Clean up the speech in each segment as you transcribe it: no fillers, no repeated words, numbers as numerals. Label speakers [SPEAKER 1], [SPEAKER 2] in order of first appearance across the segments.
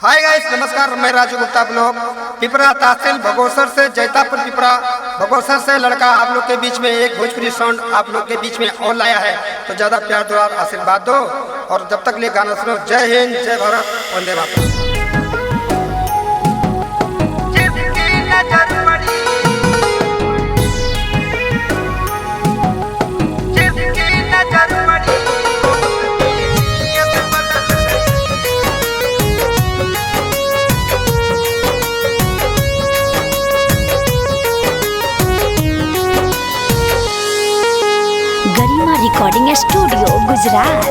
[SPEAKER 1] Hi guys, नमस्कार। मैं राजू गुप्ता। आप लोग पिपरा तहसील भगोसर से जैतापुर पिपरा भगोसर से लड़का आप लोग के बीच में एक भोजपुरी साउंड आप लोग के बीच में और लाया है। तो ज़्यादा प्यार दो, आशीर्वाद दो और जब तक लिए गाना सुनो। जय हिंद, जय भारत, वंदे मातरम।
[SPEAKER 2] गरिमा रिकॉर्डिंग स्टूडियो गुजरात।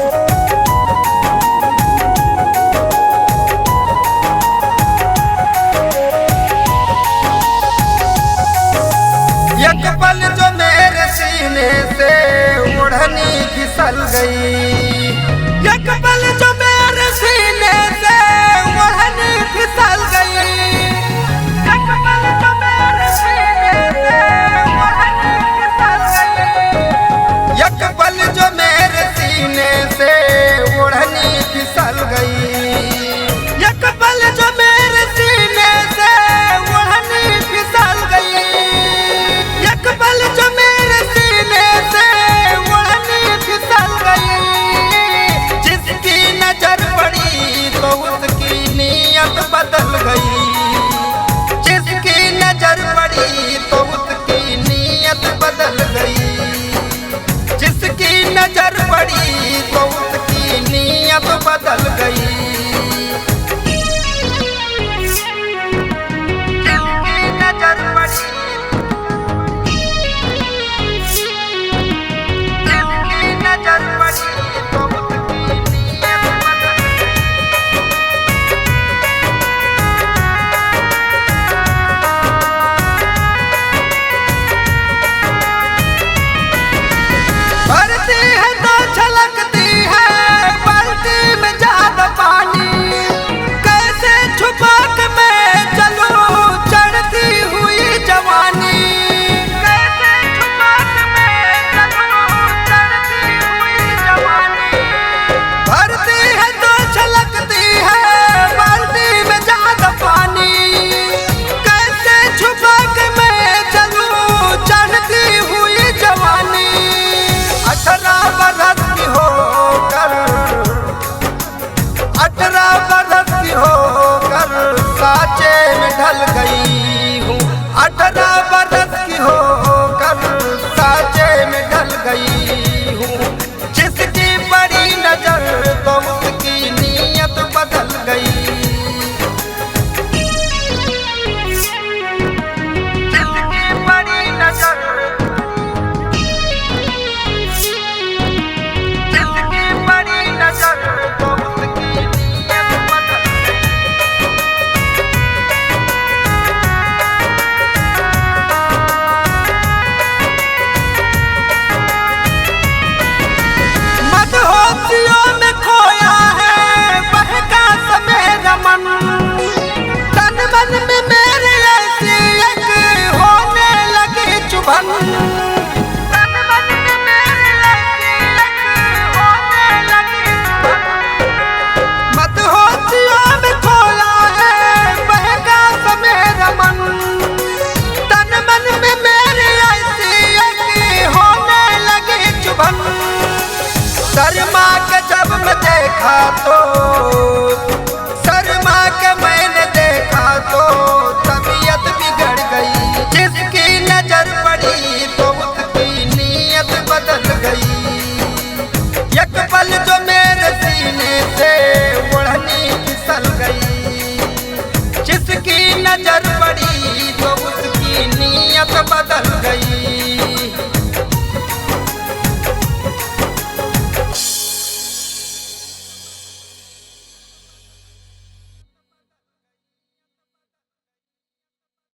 [SPEAKER 1] एक पल जो मेरे सीने से ओढ़नी फिसल गई, एक पल जो मेरे सीने से ओढ़नी फिसल गई, एक पल जो मेरे सीने से ओढ़नी फिसल गई, एक पल जो मेरे सीने से ओढ़नी फिसल गई, एक पल जो मेरे सीने से ओढ़नी फिसल गई, एक पल जो मेरे सीने से ओढ़नी फिसल गई। जिसकी नजर पड़ी तो उसकी नीयत बदल गई, जिसकी नजर पड़ी तो उसकी नीयत बदल गई, जिसकी नजर पड़ी तो उसकी नीयत बदल गई। जिसकी नजर पड़ी, जिसकी नजर पड़ी तो उसकी नीयत बदल भरती है तो छलकती है, बाल्टी में ज्यादा पानी, कैसे छुपा के मैं चलूं चढ़ती हुई जवानी, कैसे छुपा के मैं चलूं चढ़ती हुई जवानी। भरती है तो छलकती है, बाल्टी में ज्यादा पानी, कैसे छुपा के मैं चलूं चढ़ती हुई जवानी। 18 बरस की होकर, 18 बरस की होकर साँचे में ढल गई हूँ, 18 बरस की होकर साँचे में ढल गई हूँ। जिसकी बड़ी नजर तो उसकी नीयत बदल गई, जिसकी बड़ी नजर, जिसकी बड़ी नजर तो उसकी नीयत बदल मदहोशियों में खोया है बहका सा मेरा मन, तन मन में मेरे ऐसी एक होने लगी चुभन, तन मन में मेरे ऐसी एक होने लगी चुभन। मदहोशियों में खोया है बहका सा मेरा मन, तन मन में मेरे ऐसी एक होने लगी चुभन। शर्मा के जब मैं देखा तो, शर्मा के मैंने देखा तो तबीयत बिगड़ गई। जिसकी नजर पड़ी तो उसकी नीयत बदल गई, एक पल जो मेरे सीने से